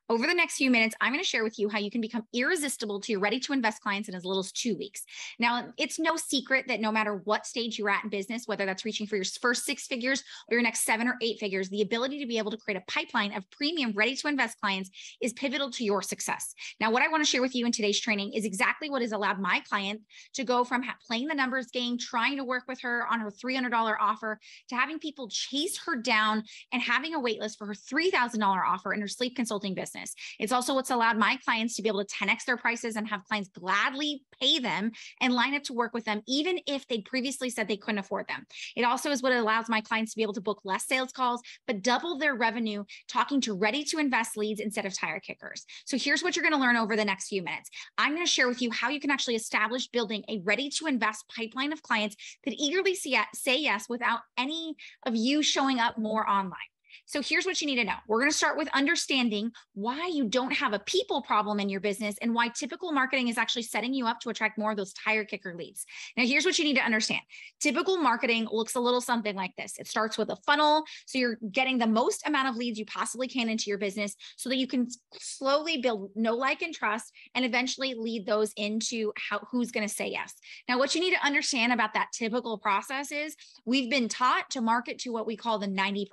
Over the next few minutes, I'm going to share with you how you can become irresistible to your ready to invest clients in as little as 2 weeks. Now, it's no secret that no matter what stage you're at in business, whether that's reaching for your first 6 figures or your next 7 or 8 figures, the ability to be able to create a pipeline of premium ready to invest clients is pivotal to your success. Now, what I want to share with you in today's training is exactly what has allowed my client to go from playing the numbers game, trying to work with her on her $300 offer, to having people chase her down and having a wait list for her $3,000 offer in her sleep consulting business. It's also what's allowed my clients to be able to 10x their prices and have clients gladly pay them and line up to work with them, even if they previously said they couldn't afford them. It also is what allows my clients to be able to book less sales calls, but double their revenue talking to ready to invest leads instead of tire kickers. So here's what you're going to learn over the next few minutes. I'm going to share with you how you can actually establish building a ready to invest pipeline of clients that eagerly say yes without any of you showing up more online. So here's what you need to know. We're going to start with understanding why you don't have a people problem in your business and why typical marketing is actually setting you up to attract more of those tire kicker leads. Now, here's what you need to understand. Typical marketing looks a little something like this. It starts with a funnel. So you're getting the most amount of leads you possibly can into your business so that you can slowly build know, like, and trust, and eventually lead those into who's going to say yes. Now, what you need to understand about that typical process is we've been taught to market to what we call the 90%.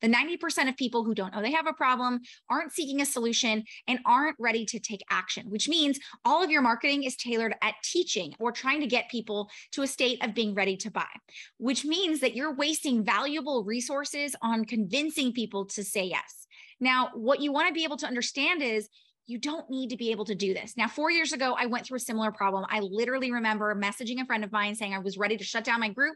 The 90% of people who don't know they have a problem, aren't seeking a solution, and aren't ready to take action, which means all of your marketing is tailored at teaching or trying to get people to a state of being ready to buy, which means that you're wasting valuable resources on convincing people to say yes. Now, what you want to be able to understand is you don't need to be able to do this. Now, 4 years ago, I went through a similar problem. I literally remember messaging a friend of mine saying I was ready to shut down my group,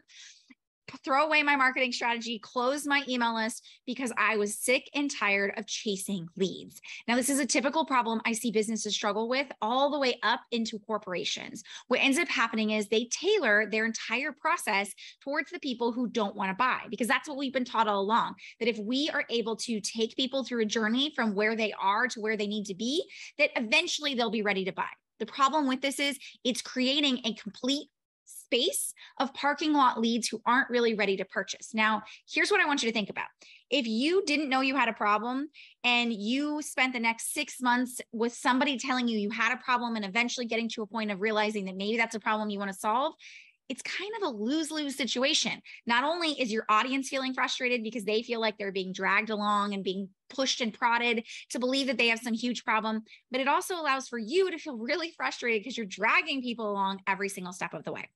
throw away my marketing strategy, close my email list because I was sick and tired of chasing leads. Now, this is a typical problem I see businesses struggle with all the way up into corporations. What ends up happening is they tailor their entire process towards the people who don't want to buy, because that's what we've been taught all along, that if we are able to take people through a journey from where they are to where they need to be, that eventually they'll be ready to buy. The problem with this is it's creating a complete space of parking lot leads who aren't really ready to purchase. Now, here's what I want you to think about. If you didn't know you had a problem and you spent the next 6 months with somebody telling you you had a problem and eventually getting to a point of realizing that maybe that's a problem you want to solve, it's kind of a lose-lose situation. Not only is your audience feeling frustrated because they feel like they're being dragged along and being pushed and prodded to believe that they have some huge problem, but it also allows for you to feel really frustrated because you're dragging people along every single step of the way.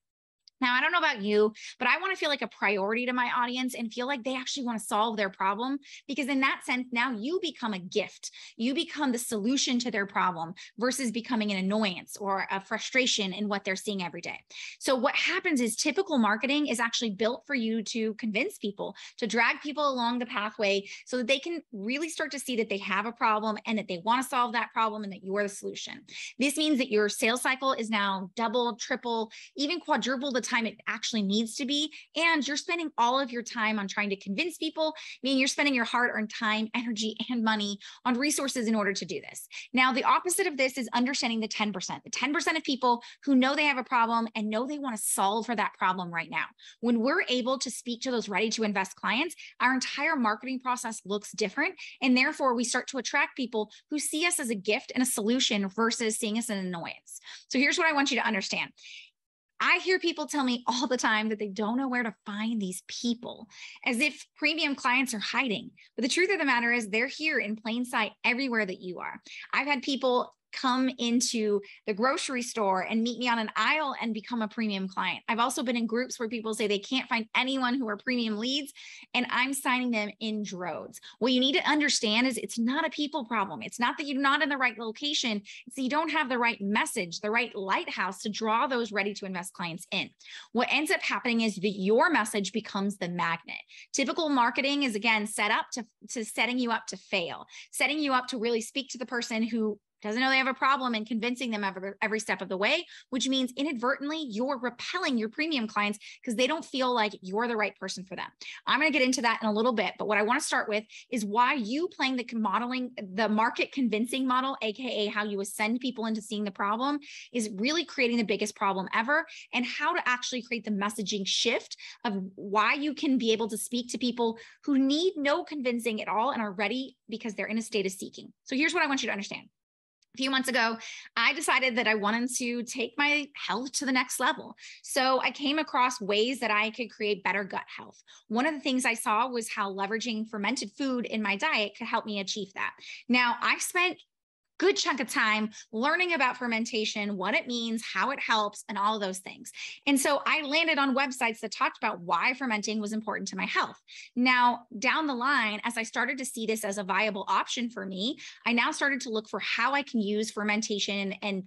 Now, I don't know about you, but I want to feel like a priority to my audience and feel like they actually want to solve their problem, because in that sense, now you become a gift. You become the solution to their problem versus becoming an annoyance or a frustration in what they're seeing every day. So what happens is typical marketing is actually built for you to convince people, to drag people along the pathway so that they can really start to see that they have a problem and that they want to solve that problem and that you're the solution. This means that your sales cycle is now double, triple, even quadruple the time it actually needs to be. And you're spending all of your time on trying to convince people, meaning you're spending your hard-earned time, energy, and money on resources in order to do this. Now, the opposite of this is understanding the 10%. The 10% of people who know they have a problem and know they want to solve for that problem right now. When we're able to speak to those ready to invest clients, our entire marketing process looks different. And therefore, we start to attract people who see us as a gift and a solution versus seeing us as an annoyance. So here's what I want you to understand. I hear people tell me all the time that they don't know where to find these people, as if premium clients are hiding. But the truth of the matter is they're here in plain sight everywhere that you are. I've had people come into the grocery store and meet me on an aisle and become a premium client. I've also been in groups where people say they can't find anyone who are premium leads, and I'm signing them in droves. What you need to understand is it's not a people problem. It's not that you're not in the right location. It's that you don't have the right message, the right lighthouse to draw those ready to invest clients in. What ends up happening is that your message becomes the magnet. Typical marketing is, again, set up to setting you up to fail, setting you up to really speak to the person who doesn't know they have a problem and convincing them every step of the way, which means inadvertently you're repelling your premium clients because they don't feel like you're the right person for them. I'm going to get into that in a little bit, but what I want to start with is why you playing the market convincing model, AKA how you ascend people into seeing the problem, is really creating the biggest problem ever, and how to actually create the messaging shift of why you can be able to speak to people who need no convincing at all and are ready because they're in a state of seeking. So here's what I want you to understand. A few months ago, I decided that I wanted to take my health to the next level. So I came across ways that I could create better gut health. One of the things I saw was how leveraging fermented food in my diet could help me achieve that. Now, I spent good chunk of time learning about fermentation, what it means, how it helps, and all of those things. And so I landed on websites that talked about why fermenting was important to my health. Now, down the line, as I started to see this as a viable option for me, I now started to look for how I can use fermentation and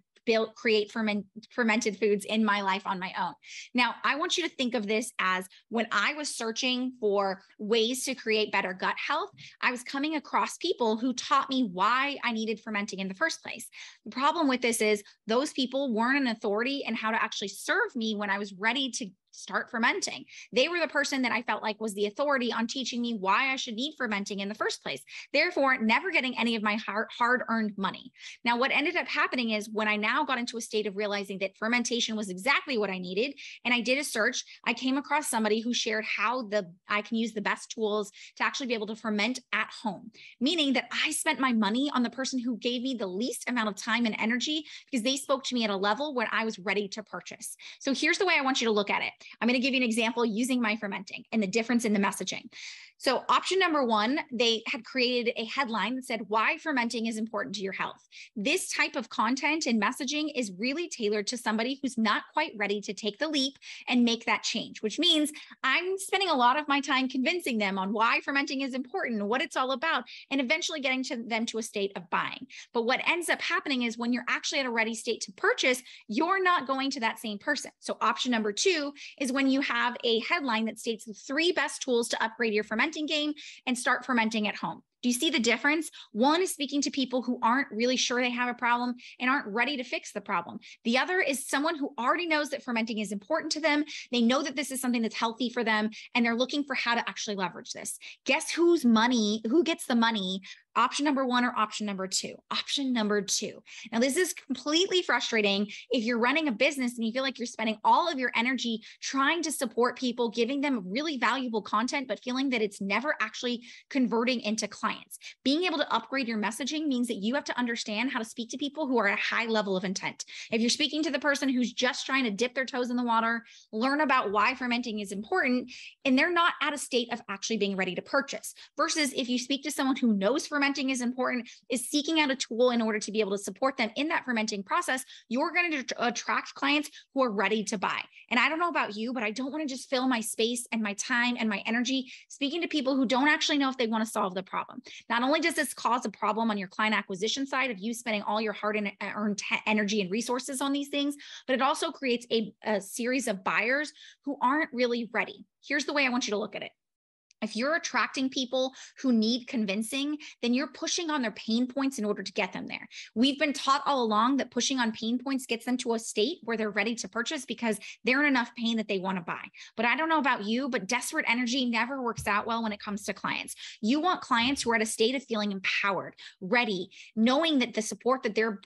create fermented foods in my life on my own. Now, I want you to think of this as when I was searching for ways to create better gut health, I was coming across people who taught me why I needed fermenting in the first place. The problem with this is those people weren't an authority in how to actually serve me when I was ready to start fermenting. They were the person that I felt like was the authority on teaching me why I should need fermenting in the first place, therefore never getting any of my hard-earned money. Now, what ended up happening is when I now got into a state of realizing that fermentation was exactly what I needed, and I did a search, I came across somebody who shared how I can use the best tools to actually be able to ferment at home, meaning that I spent my money on the person who gave me the least amount of time and energy because they spoke to me at a level when I was ready to purchase. So here's the way I want you to look at it. I'm going to give you an example using my fermenting and the difference in the messaging. So option number one, they had created a headline that said why fermenting is important to your health. This type of content and messaging is really tailored to somebody who's not quite ready to take the leap and make that change, which means I'm spending a lot of my time convincing them on why fermenting is important, what it's all about, and eventually getting them to a state of buying. But what ends up happening is when you're actually at a ready state to purchase, you're not going to that same person. So option number two is when you have a headline that states the 3 best tools to upgrade your fermenting game and start fermenting at home. Do you see the difference? One is speaking to people who aren't really sure they have a problem and aren't ready to fix the problem. The other is someone who already knows that fermenting is important to them. They know that this is something that's healthy for them, and they're looking for how to actually leverage this. Guess who gets the money? Option number one or option number two? Option number two. Now, this is completely frustrating if you're running a business and you feel like you're spending all of your energy trying to support people, giving them really valuable content, but feeling that it's never actually converting into clients. Being able to upgrade your messaging means that you have to understand how to speak to people who are at a high level of intent. If you're speaking to the person who's just trying to dip their toes in the water, learn about why fermenting is important, and they're not at a state of actually being ready to purchase, versus if you speak to someone who knows fermenting is important, is seeking out a tool in order to be able to support them in that fermenting process, you're going to attract clients who are ready to buy. And I don't know about you, but I don't want to just fill my space and my time and my energy speaking to people who don't actually know if they want to solve the problem. Not only does this cause a problem on your client acquisition side of you spending all your hard-earned energy and resources on these things, but it also creates a series of buyers who aren't really ready. Here's the way I want you to look at it. If you're attracting people who need convincing, then you're pushing on their pain points in order to get them there. We've been taught all along that pushing on pain points gets them to a state where they're ready to purchase because they're in enough pain that they want to buy. But I don't know about you, but desperate energy never works out well when it comes to clients. You want clients who are at a state of feeling empowered, ready, knowing that the support that they're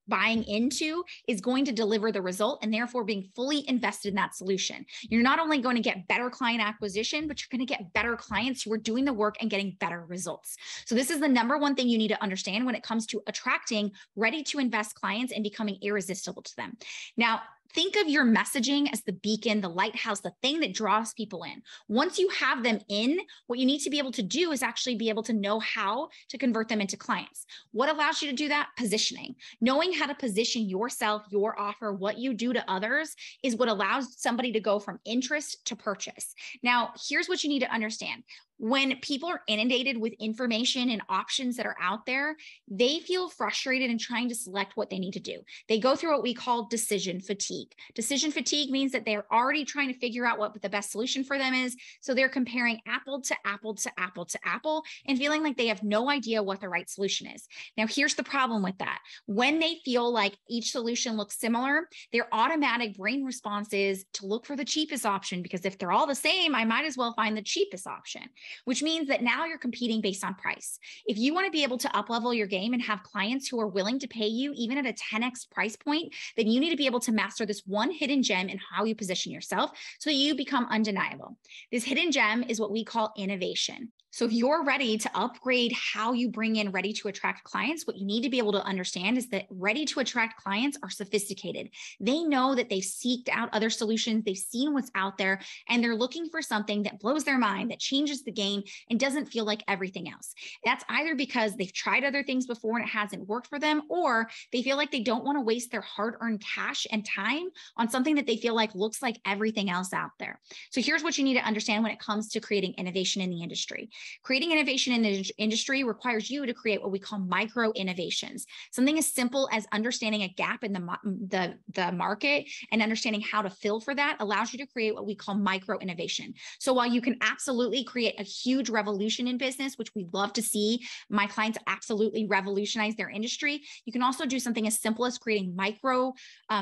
buying into is going to deliver the result and therefore being fully invested in that solution. You're not only going to get better client acquisition, but you're going to get better clients who are doing the work and getting better results. So this is the number one thing you need to understand when it comes to attracting ready to invest clients and becoming irresistible to them. Now, think of your messaging as the beacon, the lighthouse, the thing that draws people in. Once you have them in, what you need to be able to do is actually be able to know how to convert them into clients. What allows you to do that? Positioning. Knowing how to position yourself, your offer, what you do to others is what allows somebody to go from interest to purchase. Now, here's what you need to understand. When people are inundated with information and options that are out there, they feel frustrated in trying to select what they need to do. They go through what we call decision fatigue. Decision fatigue means that they're already trying to figure out what the best solution for them is. So they're comparing apple to apple to apple to apple and feeling like they have no idea what the right solution is. Now, here's the problem with that. When they feel like each solution looks similar, their automatic brain response is to look for the cheapest option, because if they're all the same, I might as well find the cheapest option, which means that now you're competing based on price. If you want to be able to up-level your game and have clients who are willing to pay you even at a 10x price point, then you need to be able to master this one hidden gem in how you position yourself so that you become undeniable. This hidden gem is what we call innovation. So if you're ready to upgrade how you bring in ready to attract clients, what you need to be able to understand is that ready to attract clients are sophisticated. They know that they've seeked out other solutions, they've seen what's out there, and they're looking for something that blows their mind, that changes the game and doesn't feel like everything else. That's either because they've tried other things before and it hasn't worked for them, or they feel like they don't want to waste their hard-earned cash and time on something that they feel like looks like everything else out there. So here's what you need to understand when it comes to creating innovation in the industry. Creating innovation in the industry requires you to create what we call micro innovations. Something as simple as understanding a gap in the market and understanding how to fill for that allows you to create what we call micro innovation. So while you can absolutely create a huge revolution in business, which we love to see my clients absolutely revolutionize their industry, you can also do something as simple as creating micro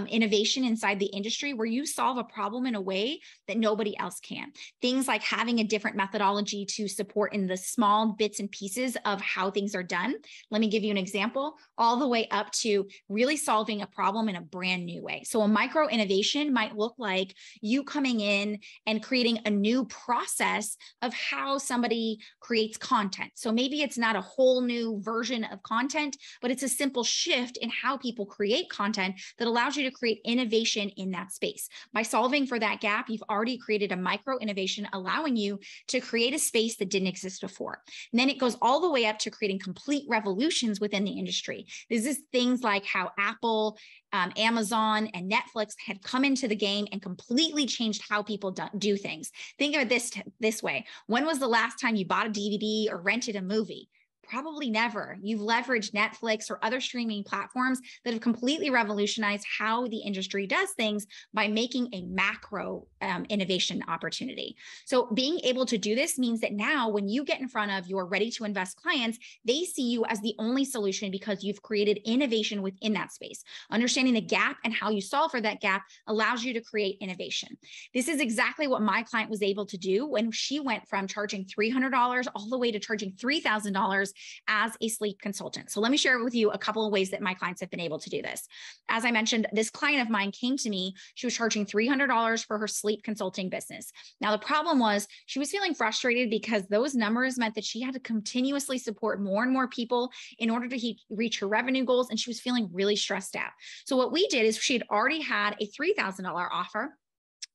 innovation inside the industry where you solve a problem in a way that nobody else can. Things like having a different methodology to support in the small bits and pieces of how things are done. Let me give you an example, all the way up to really solving a problem in a brand new way. So a micro innovation might look like you coming in and creating a new process of how somebody creates content. So maybe it's not a whole new version of content, but it's a simple shift in how people create content that allows you to create innovation in that space. By solving for that gap, you've already created a micro innovation, allowing you to create a space that didn't exist before. And then it goes all the way up to creating complete revolutions within the industry. This is things like how Apple, Amazon, and Netflix had come into the game and completely changed how people do things. Think of it this way. When was the last time you bought a DVD or rented a movie? Probably never. You've leveraged Netflix or other streaming platforms that have completely revolutionized how the industry does things by making a macro innovation opportunity. So being able to do this means that now when you get in front of your ready to invest clients, they see you as the only solution because you've created innovation within that space. Understanding the gap and how you solve for that gap allows you to create innovation. This is exactly what my client was able to do when she went from charging $300 all the way to charging $3,000 as a sleep consultant. So let me share with you a couple of ways that my clients have been able to do this. As I mentioned, this client of mine came to me. She was charging $300 for her sleep consulting business. Now, the problem was she was feeling frustrated because those numbers meant that she had to continuously support more and more people in order to reach her revenue goals. And she was feeling really stressed out. So what we did is she had already had a $3,000 offer.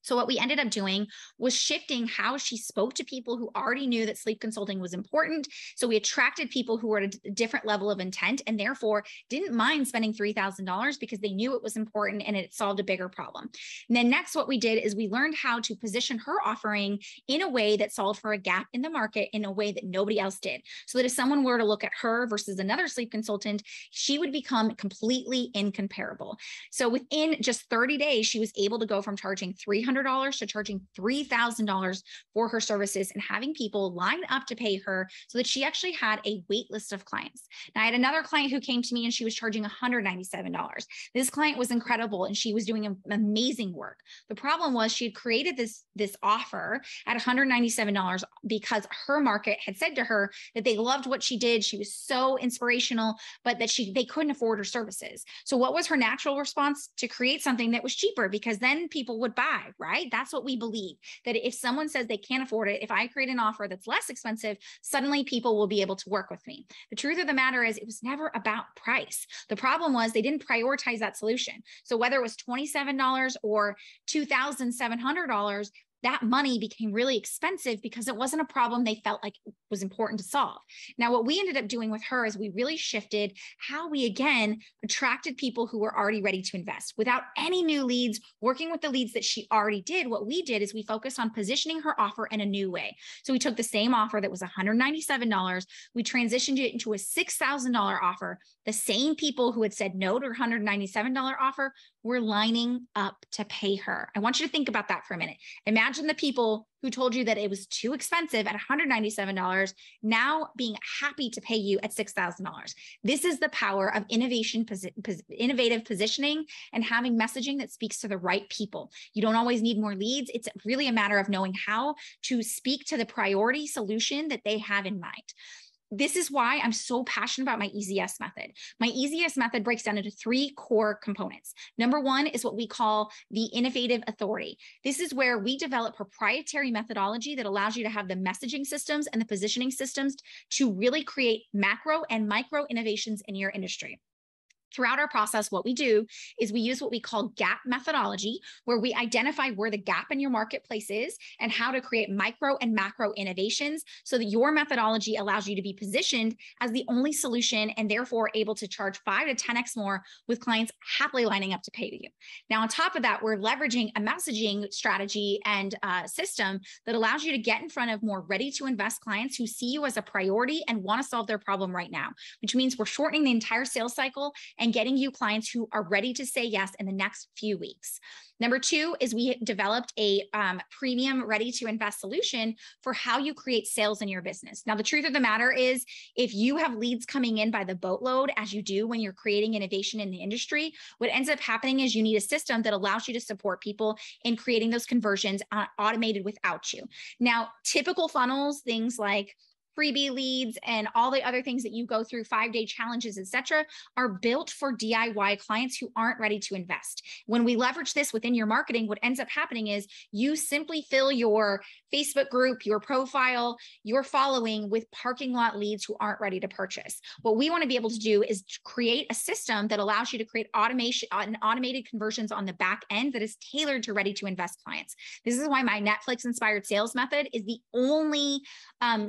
So what we ended up doing was shifting how she spoke to people who already knew that sleep consulting was important. So we attracted people who were at a different level of intent and therefore didn't mind spending $3,000 because they knew it was important and it solved a bigger problem. And then next, what we did is we learned how to position her offering in a way that solved for a gap in the market in a way that nobody else did. So that if someone were to look at her versus another sleep consultant, she would become completely incomparable. So within just 30 days, she was able to go from charging $300 to charging $3,000 for her services and having people line up to pay her so that she actually had a wait list of clients. Now, I had another client who came to me and she was charging $197. This client was incredible and she was doing amazing work. The problem was she had created this offer at $197 because her market had said to her that they loved what she did. She was so inspirational, but that they couldn't afford her services. So what was her natural response? To create something that was cheaper because then people would buy, right? That's what we believe, that if someone says they can't afford it, if I create an offer that's less expensive, suddenly people will be able to work with me. The truth of the matter is it was never about price. The problem was they didn't prioritize that solution. So whether it was $27 or $2,700, that money became really expensive because it wasn't a problem they felt like was important to solve. Now, what we ended up doing with her is we really shifted how we, again, attracted people who were already ready to invest without any new leads, working with the leads that she already did. What we did is we focused on positioning her offer in a new way. So we took the same offer that was $197. We transitioned it into a $6,000 offer. The same people who had said no to her $197 offer were lining up to pay her. I want you to think about that for a minute. Imagine the people who told you that it was too expensive at $197 now being happy to pay you at $6,000. This is the power of innovative positioning and having messaging that speaks to the right people. You don't always need more leads. It's really a matter of knowing how to speak to the priority solution that they have in mind. This is why I'm so passionate about my EZS method. My EZS method breaks down into 3 core components. Number 1 is what we call the innovative authority. This is where we develop proprietary methodology that allows you to have the messaging systems and the positioning systems to really create macro and micro innovations in your industry. Throughout our process, what we do is we use what we call gap methodology, where we identify where the gap in your marketplace is and how to create micro and macro innovations so that your methodology allows you to be positioned as the only solution and therefore able to charge 5 to 10x more with clients happily lining up to pay you. Now, on top of that, we're leveraging a messaging strategy and system that allows you to get in front of more ready to invest clients who see you as a priority and want to solve their problem right now, which means we're shortening the entire sales cycle and getting you clients who are ready to say yes in the next few weeks. Number 2 is we developed a premium ready to invest solution for how you create sales in your business. Now, the truth of the matter is if you have leads coming in by the boatload, as you do when you're creating innovation in the industry, what ends up happening is you need a system that allows you to support people in creating those conversions automated without you. Now, typical funnels, things like freebie leads and all the other things that you go through, 5-day challenges, et cetera, are built for DIY clients who aren't ready to invest. When we leverage this within your marketing, what ends up happening is you simply fill your Facebook group, your profile, your following with parking lot leads who aren't ready to purchase. What we want to be able to do is create a system that allows you to create automation and automated conversions on the back end that is tailored to ready to invest clients. This is why my Netflix inspired sales method is the only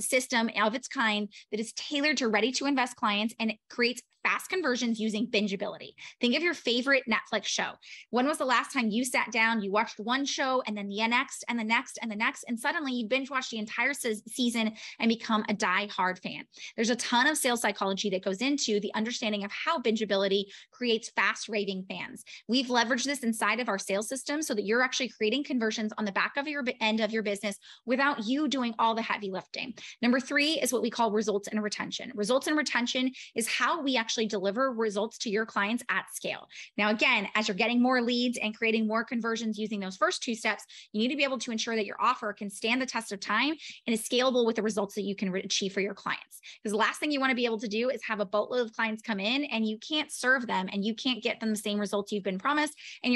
system of its kind that is tailored to ready to invest clients, and it creates fast conversions using bingeability. Think of your favorite Netflix show. When was the last time you sat down, you watched one show and then the next and the next and the next, and suddenly you binge watch the entire season and become a die-hard fan? There's a ton of sales psychology that goes into the understanding of how bingeability creates fast raving fans. We've leveraged this inside of our sales system so that you're actually creating conversions on the back of your end of your business without you doing all the heavy lifting. Number 3 is what we call results and retention. Results and retention is how we actually deliver results to your clients at scale. Now, again, as you're getting more leads and creating more conversions using those first 2 steps, you need to be able to ensure that your offer can stand the test of time and is scalable with the results that you can achieve for your clients. Because the last thing you want to be able to do is have a boatload of clients come in and you can't serve them and you can't get them the same results you've been promised, and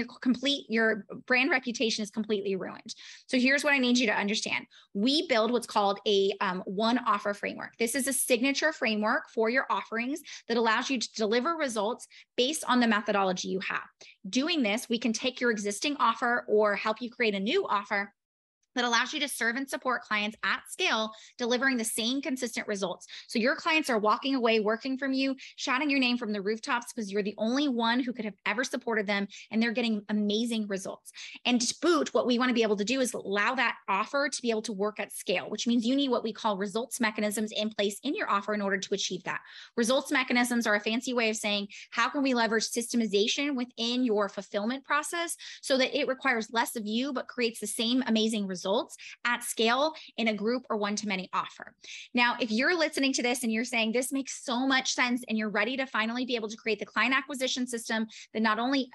your brand reputation is completely ruined. So here's what I need you to understand. We build what's called a one offer framework. This is a signature framework for your offerings that allows you to deliver results based on the methodology you have. Doing this, we can take your existing offer or help you create a new offer that allows you to serve and support clients at scale, delivering the same consistent results. So your clients are walking away, working from you, shouting your name from the rooftops because you're the only one who could have ever supported them, and they're getting amazing results. And to boot, what we want to be able to do is allow that offer to be able to work at scale, which means you need what we call results mechanisms in place in your offer in order to achieve that. Results mechanisms are a fancy way of saying, how can we leverage systemization within your fulfillment process so that it requires less of you, but creates the same amazing results at scale in a group or one-to-many offer. Now, if you're listening to this and you're saying this makes so much sense and you're ready to finally be able to create the client acquisition system that not only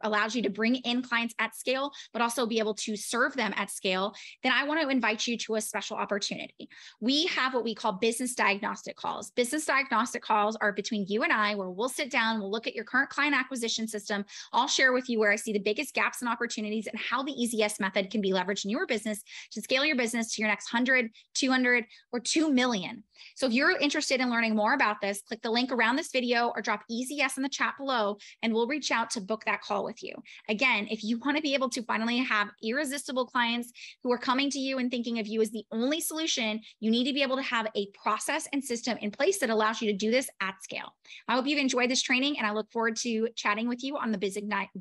allows you to bring in clients at scale, but also be able to serve them at scale, then I want to invite you to a special opportunity. We have what we call business diagnostic calls. Business diagnostic calls are between you and I, where we'll sit down, we'll look at your current client acquisition system. I'll share with you where I see the biggest gaps and opportunities and how the EZS method can be leveraged in your business business to scale your business to your next 100, 200, or 2 million. So if you're interested in learning more about this, click the link around this video or drop easy yes in the chat below, and we'll reach out to book that call with you. Again, if you want to be able to finally have irresistible clients who are coming to you and thinking of you as the only solution, you need to be able to have a process and system in place that allows you to do this at scale. I hope you've enjoyed this training, and I look forward to chatting with you on the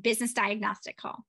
business diagnostic call.